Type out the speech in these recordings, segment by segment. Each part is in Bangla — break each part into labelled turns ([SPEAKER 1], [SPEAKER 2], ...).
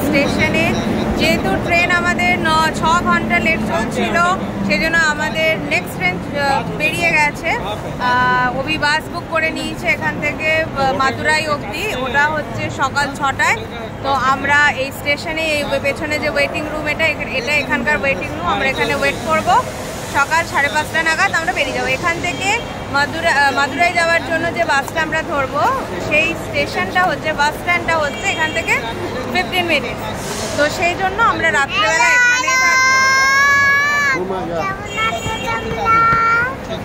[SPEAKER 1] স্টেশনে। যেহেতু ট্রেন আমাদের 6 ঘন্টা লেট চলছিল, সেই জন্য আমাদের নেক্সট ট্রেন বেরিয়ে গেছে। অভি বাস বুক করে নিয়েছে এখান থেকে মাদুরাই অবধি, ওটা হচ্ছে সকাল 6টায়। তো আমরা এই স্টেশনে, এই পেছনে যে ওয়েটিং রুম, এটা এখানকার ওয়েটিং রুম, আমরা এখানে ওয়েট করব। সকাল 5:30 নাগাদ আমরা বেরিয়ে যাবো এখান থেকে। মাদুরাই যাওয়ার জন্য যে বাসটা আমরা ধরবো, সেই স্টেশনটা হচ্ছে, বাস স্ট্যান্ডটা হচ্ছে এখান থেকে 15 মিনিট। তো সেই জন্য আমরা রাত্রেবেলা এখানেই থাকবো।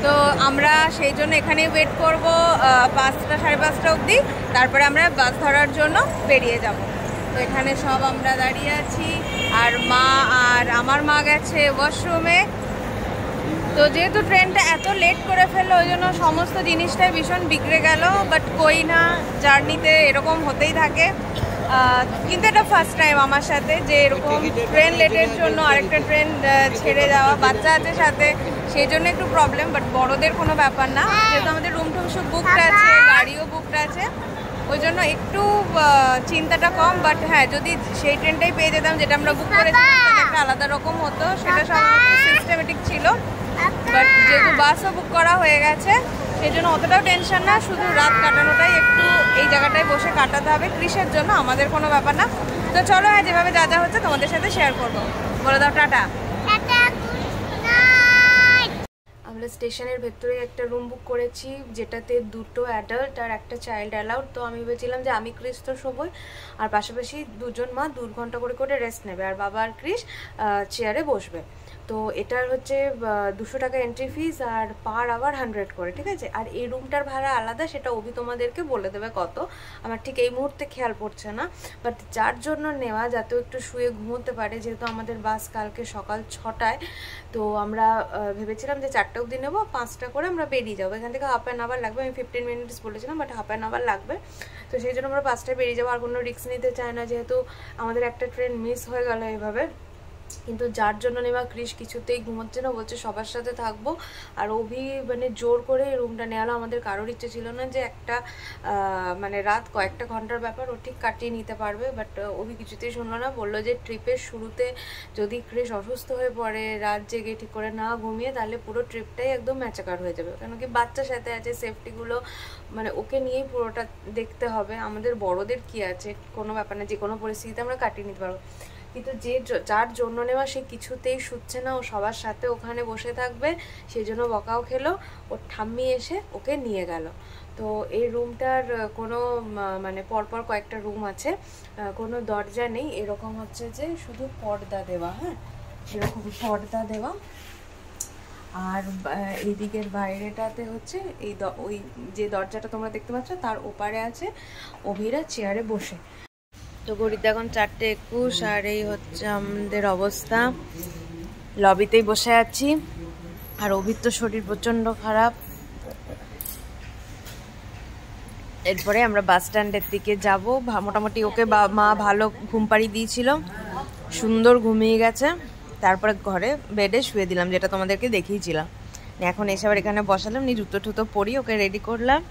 [SPEAKER 1] তো আমরা সেই জন্য এখানে ওয়েট করব 5টা 5:30 অবধি, তারপরে আমরা বাস ধরার জন্য বেরিয়ে যাব। তো এখানে সব আমরা দাঁড়িয়ে আছি, আর আমার মা গেছে ওয়াশরুমে। তো যেহেতু ট্রেনটা এত লেট করে ফেললো, ওই জন্য সমস্ত জিনিসটাই ভীষণ বিগড়ে গেল। বাট কই না, জার্নিতে এরকম হতেই থাকে। কিন্তু এটা ফার্স্ট টাইম আমার সাথে যে এরকম ট্রেন লেটের জন্য আরেকটা ট্রেন ছেড়ে যাওয়া। বাচ্চা আছে সাথে, সেই জন্য একটু প্রবলেম, বাট বড়দের কোনো ব্যাপার না। যেহেতু আমাদের রুম টুম সব বুকড আছে, গাড়িও বুকড আছে, ওই জন্য একটু চিন্তাটা কম। বাট হ্যাঁ, যদি সেই ট্রেনটাই পেয়ে যেতাম যেটা আমরা বুক করেছিলাম, তাহলে একটা আলাদা রকম হতো। সেটা সম্ভবত সিস্টেমেটিক ছিল। বাট যেহেতু বাসও বুক করা হয়ে গেছে, সেই জন্য অতটাও টেনশন না। শুধু রাত কাটানোটাই একটু এই জায়গাটায় বসে কাটাতে হবে ক্রিসের জন্য, আমাদের কোনো ব্যাপার না। তো চলো, হ্যাঁ, যেভাবে যা যা হচ্ছে তোমাদের সাথে শেয়ার করবো। বলে দাও টাটা। আমরা স্টেশনের ভেতরে একটা রুম বুক করেছি, যেটাতে 2টো অ্যাডাল্ট আর একটা চাইল্ড অ্যালাউড। তো আমি ভেবেছিলাম যে আমি ক্রিস তো শোবই, আর পাশাপাশি দুজন মা 2 ঘন্টা করে করে রেস্ট নেবে, আর বাবা আর ক্রিস চেয়ারে বসবে। তো এটার হচ্ছে 200 টাকা এন্ট্রি ফিস, আর পার আওয়ার 100 করে, ঠিক আছে। আর এই রুমটার ভাড়া আলাদা, সেটা অভি তোমাদেরকে বলে দেবে কত। আমার ঠিক এই মুহূর্তে খেয়াল পড়ছে না। বাট যার জন্য নেওয়া, যাতে একটু শুয়ে ঘুমোতে পারে, যেহেতু আমাদের বাস কালকে সকাল 6টায়। তো আমরা ভেবেছিলাম যে 4টা অবধি নেবো, 5টা করে আমরা বেরিয়ে যাবো এখান থেকে। হাফ অ্যান আওয়ার লাগবে, আমি 15 মিনিটস বলেছিলাম, বাট হাফ অ্যান আওয়ার লাগবে। তো সেই জন্য আমরা 5টায় বেরিয়ে যাবো। আর কোনো রিস্ক নিতে চাই না, যেহেতু আমাদের একটা ট্রেন মিস হয়ে গেল এইভাবে। কিন্তু যার জন্য নেওয়া, ক্রিস কিছুতেই ঘুমোচ্ছে না, বলছে সবার সাথে থাকবো। আর অভি মানে জোর করে রুমটা নেওয়ালো। আমাদের কারোর ইচ্ছে ছিল না যে একটা মানে রাত কয়েকটা ঘন্টার ব্যাপার ও ঠিক কাটিয়ে নিতে পারবে। বাট অভি কিছুতেই শুনলো না, বললো যে ট্রিপের শুরুতে যদি ক্রিস অসুস্থ হয়ে পড়ে, রাত জেগে ঠিক করে না ঘুমিয়ে, তাহলে পুরো ট্রিপটাই একদম ম্যাচাকার হয়ে যাবে। কেন কি বাচ্চার সাথে আছে, সেফটিগুলো মানে ওকে নিয়েই পুরোটা দেখতে হবে। আমাদের বড়দের কি আছে, কোনো ব্যাপার না, যে কোনো পরিস্থিতিতে আমরা কাটিয়ে নিতে পারবো। কিন্তু যার জন্য নেওয়া, সে কিছুতেই শুচ্ছে না, ও সবার সাথে ওখানে বসে থাকবে। সেই জন্য বকাও খেলো। ওর ঠাম্মি এসে ওকে নিয়ে গেল। তো এই রুমটার কোনো মানে পরপর কয়েকটা রুম আছে, কোনো দরজা নেই। এরকম হচ্ছে যে শুধু পর্দা দেওয়া, হ্যাঁ, এরকম পর্দা দেওয়া। আর এই দিকের বাইরেটাতে হচ্ছে ওই যে দরজাটা তোমরা দেখতে পাচ্ছ, তার ওপারে আছে অভিরা চেয়ারে বসে। তো ঘড়িতে এখন 4:21, আর এই হচ্ছে আমাদের অবস্থা। লবিতেই বসে আছি, আর অভির তো শরীর প্রচণ্ড খারাপ। এরপরে আমরা বাস স্ট্যান্ডের দিকে যাব। মোটামুটি ওকে মা ভালো ঘুম পাড়িয়ে দিয়েছিল, সুন্দর ঘুমিয়ে গেছে। তারপরে ঘরে বেডে শুয়ে দিলাম, যেটা তোমাদেরকে দেখিয়েছিলাম। এখন এসে আবার এখানে বসালাম, জুতো টুতো পরি ওকে রেডি করলাম।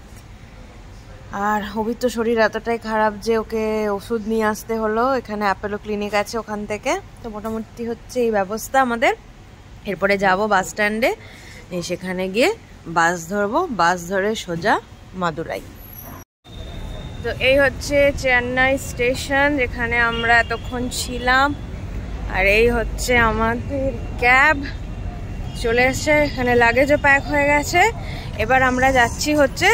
[SPEAKER 1] আর অভির তো শরীর এতটাই খারাপ যে ওকে ওষুধ নিয়ে আসতে হলো। এখানে অ্যাপোলো ক্লিনিক আছে, ওখান থেকে। তো মোটামুটি হচ্ছে এই ব্যবস্থা আমাদের। এরপরে যাব বাস স্ট্যান্ডে, সেখানে গিয়ে বাস ধরবো, বাস ধরে সোজা মাদুরাই। তো এই হচ্ছে চেন্নাই স্টেশন, যেখানে আমরা এতক্ষণ ছিলাম। আর এই হচ্ছে আমাদের ক্যাব চলে এসছে। এখানে লাগেজও প্যাক হয়ে গেছে। এবার আমরা যাচ্ছি হচ্ছে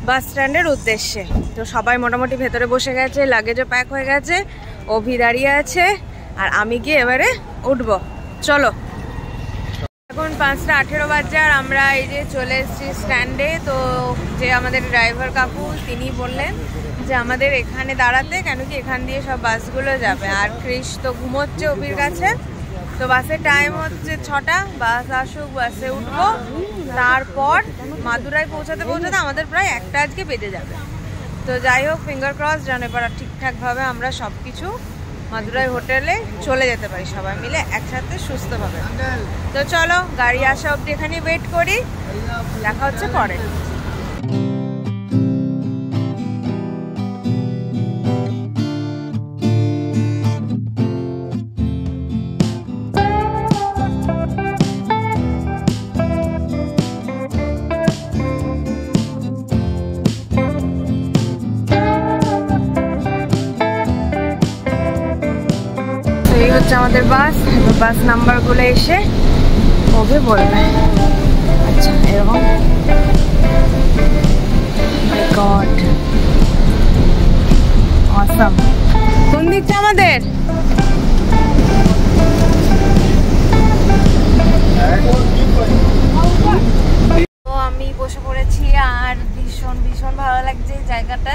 [SPEAKER 1] বাস স্ট্যান্ডের উদ্দেশ্যে। তো সবাই মোটামুটি ভেতরে বসে গেছে, লাগেজও প্যাক হয়ে গেছে, অভি দাঁড়িয়ে আছে, আর আমি গিয়ে এবারে উঠবো। চলো, এখন 5:18 বাজে, আর আমরা এই যে চলে এসেছি স্ট্যান্ডে। তো যে আমাদের ড্রাইভার কাকু, তিনি বললেন যে আমাদের এখানে দাঁড়াতে, কেন কি এখান দিয়ে সব বাসগুলো যাবে। আর ক্রিস তো ঘুমোচ্ছে অভির কাছে। তো বাসের টাইম হচ্ছে 6টা, বাস আসুক, বাসে উঠবো। তারপর মাদুরাই পৌঁছাতে পৌঁছাতে আমাদের প্রায় 1টা আজকে বেজে যাবে। তো যাই হোক, ফিঙ্গার ক্রস, যেন এবার ঠিকঠাকভাবে আমরা সব কিছু মাদুরাই হোটেলে চলে যেতে পারি সবাই মিলে একসাথে সুস্থভাবে। তো চলো, গাড়ি আসা অবধি এখানে ওয়েট করি, দেখা হচ্ছে পরে। এই হচ্ছে আমাদের বাস। বাস নাম্বারগুলো এসে ওকে বলবে। আচ্ছা এরকম মাই গড অসাম। কোন দিকটা আমাদের? তো আমি বসে পড়েছি আর ভীষণ ভীষণ ভালো লাগছে এই জায়গাটা।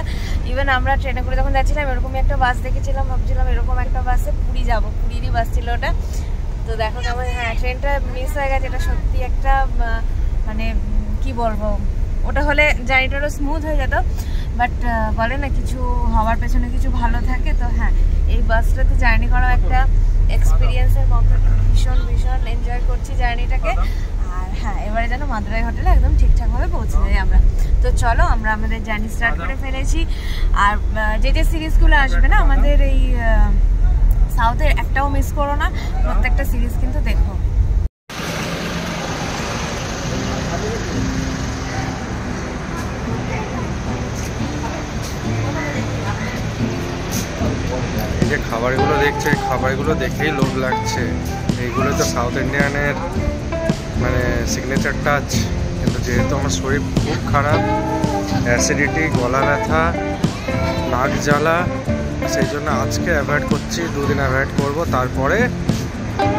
[SPEAKER 1] ইভেন আমরা ট্রেনে করে যখন যাচ্ছিলাম এরকমই একটা বাস দেখেছিলাম, ভাবছিলাম এরকম একটা বাসে পুরী যাবো, পুরীরই বাস ছিল ওটা। তো দেখো কেমন, হ্যাঁ ট্রেনটা মিস হয়ে গেছে। এটা সত্যি একটা মানে কি বলবো, ওটা হলে জার্নিটা আরও স্মুথ হয়ে যেত। বাট বলে না কিছু হওয়ার পেছনে কিছু ভালো থাকে। তো হ্যাঁ এই বাসটাতে জার্নি করা একটা এক্সপিরিয়েন্সের মতো, ভীষণ ভীষণ এনজয় করছি জার্নিটাকে। আর হ্যাঁ এবারে যেন মাদুরাই হোটেলে একদম ঠিকঠাকভাবে পৌঁছে যাই আমরা। তো চলো আমরা আমাদের জার্নি স্টার্ট করে ফেলেছি। আর যে যে সিরিজগুলো আসবে না আমাদের এই সাউথের, একটাও মিস করো না, প্রত্যেকটা সিরিজ কিন্তু দেখো।
[SPEAKER 2] এই যে খাবারগুলো দেখছে, খাবারগুলো দেখেই লোভ লাগছে। এইগুলো তো সাউথ ইন্ডিয়ানের মানে সিগনেচার টাচ। কিন্তু যেহেতু আমার শরীর খুব খারাপ, অ্যাসিডিটি, গলা ব্যথা, নাক জ্বালা, সেই জন্য আজকে অ্যাভয়েড করছি। 2 দিন অ্যাভয়েড করবো, তারপরে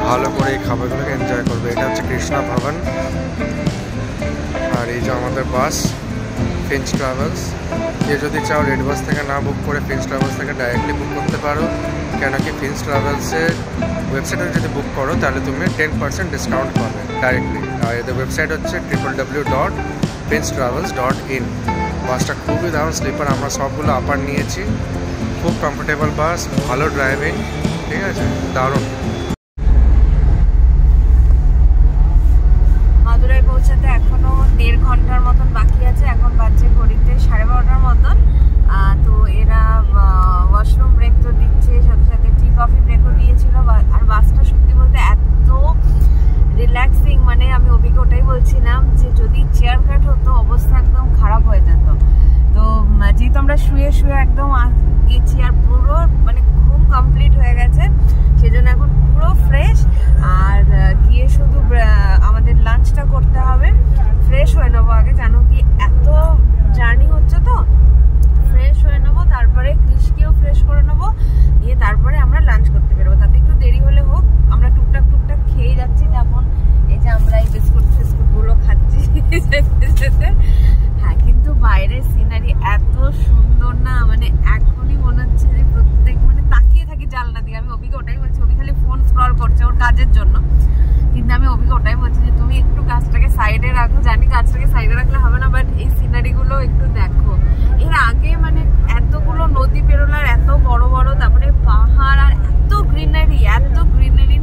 [SPEAKER 2] ভালো করে এই খাবারগুলোকে এনজয় করবো। এটা হচ্ছে কৃষ্ণা ভবন। আর এই যে আমাদের বাস ফিঞ্চ ট্রাভেলস। কেউ যদি চাও রেড বাস থেকে না বুক করে ফিঞ্চ ট্রাভেলস থেকে ডাইরেক্টলি বুক করতে পারো। কেন কি ফিঞ্চ ট্রাভেলসের ওয়েবসাইটে যদি বুক করো তাহলে তুমি 10% ডিসকাউন্ট পাবে ডাইরেক্টলি। আর এদের ওয়েবসাইট হচ্ছে www.fincetravels.in। বাসটা খুবই দারুণ স্লিপার, আমরা সবগুলো আপার নিয়েছি। খুব কমফোর্টেবল বাস, ভালো ড্রাইভিং, ঠিক আছে, দারুণ।
[SPEAKER 1] মাদুরাই পৌঁছাতে এখনো 1.5 ঘন্টার মতন বাকি আছে। এখন বাজছে ঘড়িতে 12:30 মতন। তো এরা ওয়াশরুম ব্রেক তো দিচ্ছে, সাথে সাথে টি কফি ব্রেকও দিয়েছিল। আর বাসটা সত্যি বলতে এত রিল্যাক্সিং, মানে আমি অভিজ্ঞ ওটাই বলছিলাম যে যদি চেয়ার কাট হতো অবস্থা একদম খারাপ হয়ে যেত। তো যেহেতু আমরা শুয়ে শুয়ে একদম গেছি আর পুরো মানে ঘুম কমপ্লিট হয়ে গেছে, সেজন্য এখন পুরো ফ্রেশ। আর গিয়ে শুধু আমাদের লাঞ্চটা করতে হবে। ফ্রেশ হয়ে নেবো আগে, জানো কি এত জার্নি হচ্ছে তো ফ্রেশ হয়ে নেবো, তারপরে ক্রিশকেও ফ্রেশ করে নেবো, দিয়ে তারপরে আমরা লাঞ্চ করতে বেরোবো। তাতে একটু দেরি হলে হোক, আমরা টুকটাক টুকটাক খেয়ে যাচ্ছি। যেমন এই যে আমরা এই বিস্কুট ফিস্কুটগুলো খাচ্ছি যেতে যেতে। হ্যাঁ কিন্তু বাইরের সিনারি এত সুন্দর না, মানে এখনই মনে হচ্ছে যে প্রত্যেক মানে তাকিয়ে থাকি জানলা দিয়ে। আমি অভিজ্ঞ ওটাই বলছি, অভি খালি ফোন স্ক্রল করছে ওর কাজের জন্য, কিন্তু আমি অভিজ্ঞ ওটাই বলছি যে তুমি একটু কাজটাকে সাইডে রাখো। জানি কাজটাকে সাইডে রাখলে হবে না, বাট এই সিনারিগুলো একটু দেখো। এর আগে মানে এতগুলো নদী পেরোলার, এত বড় বড়, তারপরে পাহাড়, আর এত গ্রিনারি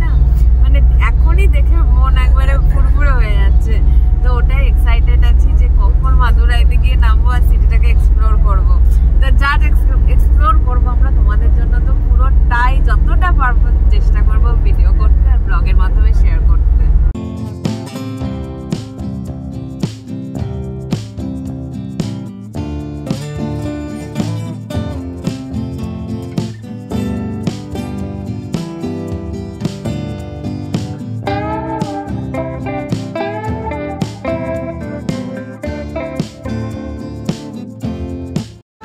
[SPEAKER 1] না, মানে এখনই দেখে মন একবারে ফুরফুরে হয়ে যাচ্ছে। তো ওটাই এক্সাইটেড আছি যে কখন মাদুরাইতে গিয়ে নামবো আর সিটিটাকে এক্সপ্লোর করবো। তো যা এক্সপ্লোর করবো আমরা তোমাদের জন্য তো পুরোটাই যতটা পারবো চেষ্টা করবো ভিডিও করতে আর ব্লগের মাধ্যমে শেয়ার করতে।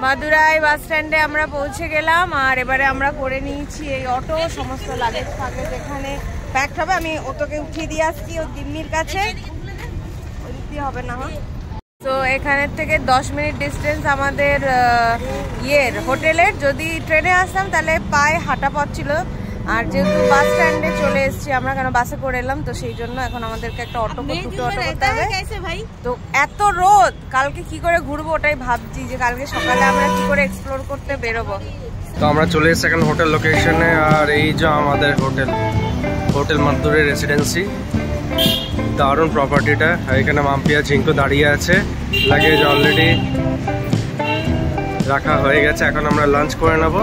[SPEAKER 1] মাদুরাই বাস স্ট্যান্ডে আমরা পৌঁছে গেলাম। আর এবারে আমরা করে নিয়েছি এই অটো, সমস্ত লাগেজ ফাগেজ এখানে প্যাকড হবে। আমি ওটাকে উঠিয়ে দিয়ে আসছি ওর দিম্মির কাছে, ওই দিক দিয়ে হবে না। তো এখানের থেকে 10 মিনিট ডিস্টেন্স আমাদের হোটেলের। যদি ট্রেনে আসতাম তাহলে পায়ে হাঁটা পথ ছিল, আর যেহেতু বাস স্ট্যান্ডে চলে এসেছি আমরা, কেন বাসে করে এলাম, তো সেই জন্য এখন আমাদেরকে একটা অটো করতে হবে। তো এত রোদ, কালকে কি করে ঘুরবো ওটাই ভাবছি, যে কালকে সকালে আমরা কি করে এক্সপ্লোর করতে বেরোবো।
[SPEAKER 2] তো আমরা চলে এসেছি এখন হোটেল লোকেশনে। আর এই যে আমাদের হোটেল মাদুরাই রেসিডেন্সি, দারুণ প্রপার্টিটা। এখানে মাম্পিয়া ঝিঙ্কু দাঁড়িয়ে আছে, লাগেজ অলরেডি রাখা হয়ে গেছে। এখন আমরা লাঞ্চ করে নেবো,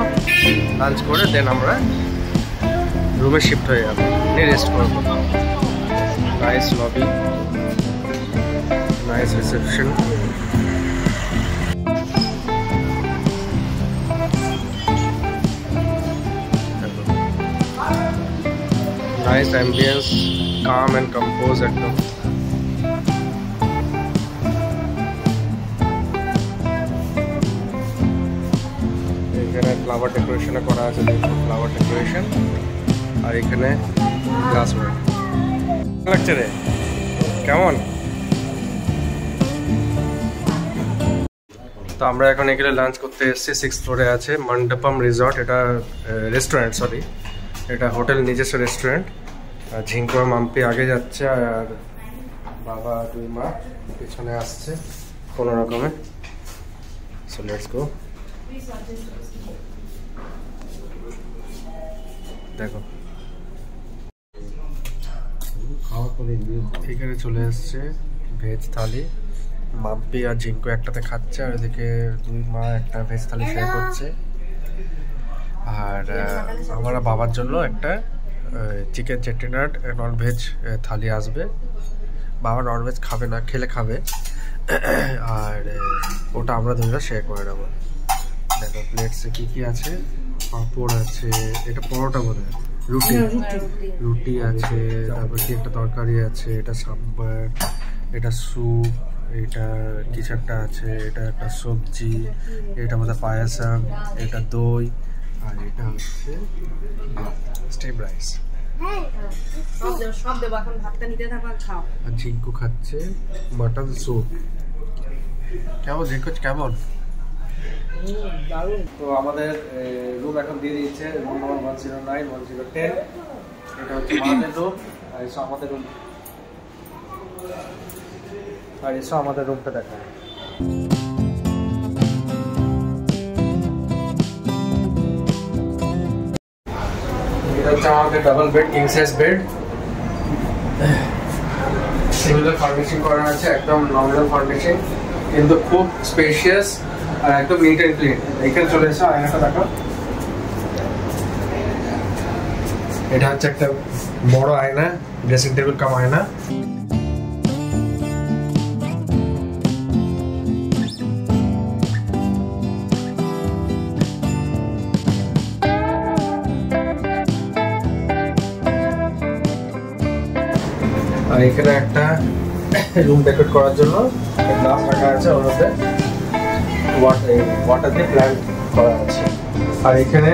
[SPEAKER 2] লাঞ্চ করে দেন আমরা রুমে শিফট হয়ে যাবো, রেস্ট করবো। Nice lobby, nice reception. Nice ambience, calm and compose একদম। এখানে ফ্লাওয়ার ডেকোরেশন করা আছে, দেখুন ফ্লাওয়ার ডেকোরেশন। আর এখানে গ্লাস ওয়ার্ক লাগছে রে, কেমন? তো আমরা এখন এখানে লাঞ্চ করতে এসেছি, 6th ফ্লোরে আছে মন্ডপম রিসর্ট। এটা রেস্টুরেন্ট, সরি এটা হোটেল, নিজস্ব রেস্টুরেন্ট। ঝিঙ্কু আর মাম্পি আগে যাচ্ছে আর বাবা দুই মা পিছনে আসছে কোনো রকমে। So let's go. দেখো এখানে চলে এসছে ভেজ থালি। মাম্পি আর ঝিঙ্কু একটাতে খাচ্ছে আর এদিকে দুই মা একটা ভেজ থালি শেয়ার করছে। আর আমার বাবার জন্য একটা চিকেন চেটিনাট নন ভেজ থালি আসবে। বাবা নন ভেজ খাবে না, খেলে খাবে, আর ওটা আমরা দুজনে শেয়ার করে নেবো। দেখো প্লেটসে কী কী আছে, পাঁপড় আছে, এটা পরোটা বোধ হয়, রুটি আছে, তারপর কি একটা তরকারি আছে, এটা সাম্বার, এটা স্যুপ, এটা কিছু একটা আছে, এটা একটা সবজি, এটা বোধ হয় পায়াসাম, এটা দই, আর এটা হচ্ছে স্টিম রাইস। আর ঝিঙ্কু খাচ্ছে মাটন স্যুপ। কেমন ঝিঙ্কু, কেমন? তো আমাদের রুম এখন দিয়ে দিয়েছে, রুম নম্বর 109, 1010। এটা হচ্ছে আমাদের রুম, আর এসো আমাদের রুম, আর এসো আমাদের রুমটা দেখা। এটা হচ্ছে আমাদের double bed, king size bed. Similar furnishing করা আছে, একদম নর্মাল ফার্নিশিং, কিন্তু খুব স্পেশিয়াস আর একদম নিট অ্যান্ড ক্লিন। এখানে চলে এসো, আয়নাটা দেখো। এটা হচ্ছে একটা বড় আয়না, ড্রেসিং টেবিল কাম আয়না। আর এখানে একটা রুম ডেকোরেট করার জন্য গ্লাস রাখা আছে, ওর মধ্যে ওয়াটার দিয়ে প্ল্যান্ট করা আছে। আর এখানে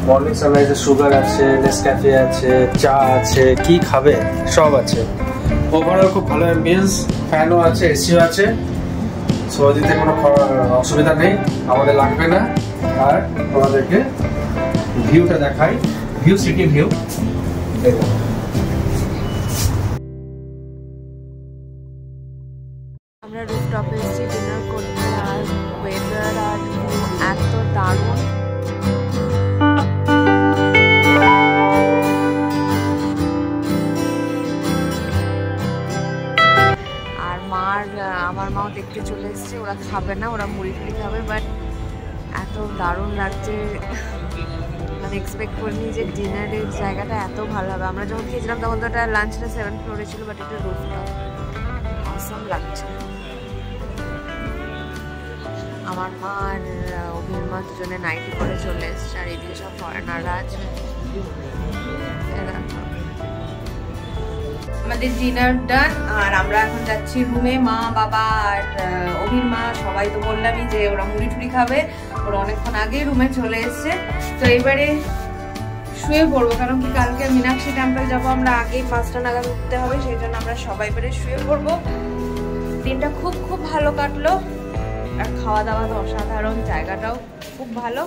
[SPEAKER 2] মর্নিং সানরাইজের সুগার আছে, নেসক্যাফে আছে, চা আছে, কি খাবে সব আছে। ওভারঅল খুব ভালো অ্যাম্বিয়েন্স, ফ্যানও আছে, এসিও আছে, সো দিতে কোনো অসুবিধা নেই, আমাদের লাগবে না। আর তোমাদেরকে ভিউটা দেখাই, ভিউ, সিটি ভিউ দেখো।
[SPEAKER 1] আমরা রুফটপে এসেছি ডিনার করতে, আর ওয়েদার আর এত দারুণ। আর আমার মাও দেখতে চলে এসেছে, ওরা খাবে না, ওরা মুড়ি টুড়ি খাবে, বাট এত দারুণ লাগছে, মানে এক্সপেক্ট করিনি যে ডিনারের জায়গাটা এত ভালো হবে। আমরা যখন খেয়েছিলাম তখন তো এটা লাঞ্চটা 7th ফ্লোরে ছিল, বাট এটা রুফটপ, অসাম লাগছে। আমার মা আর অভির মা দুজনে নাইটি করে চলে এসছে, আর এদিকে সব ফরেনাররা আছে। আমাদের ডিনার ডান, আর আমরা এখন যাচ্ছি রুমে। মা, বাবা আর অভির মা সবাই তো বললামই যে ওরা মুড়ি টুড়ি খাবে, ওরা অনেকক্ষণ আগে রুমে চলে এসছে। তো এবারে শুয়ে পড়বো, কারণ কি কালকে মীনাক্ষী টেম্পল যাবো আমরা, আগেই 5টা নাগাদ উঠতে হবে, সেই জন্য আমরা সবাই এবারে শুয়ে পড়বো। দিনটা খুব খুব ভালো কাটলো, আর খাওয়া দাওয়া তো অসাধারণ, জায়গাটাও খুব ভালো।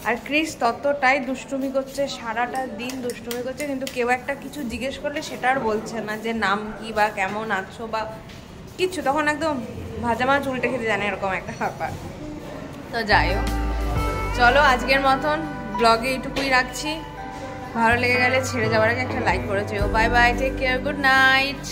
[SPEAKER 1] আর ক্রিস ততটাই দুষ্টুমি করছে, সারাটা দিন দুষ্টুমি করছে, কিন্তু কেউ একটা কিছু জিজ্ঞেস করলে সেটা আর বলছে না যে নাম কি বা কেমন আছো বা কিচ্ছু, তখন একদম ভাজা মাছ উল্টে খেতে জানে, এরকম একটা ব্যাপার। তো যাই হোক, চলো আজকের মতন ব্লগে এইটুকুই রাখছি। ভালো লেগে গেলে ছেড়ে যাওয়ার আগে একটা লাইক করে যেও। Bye bye, take care, good night.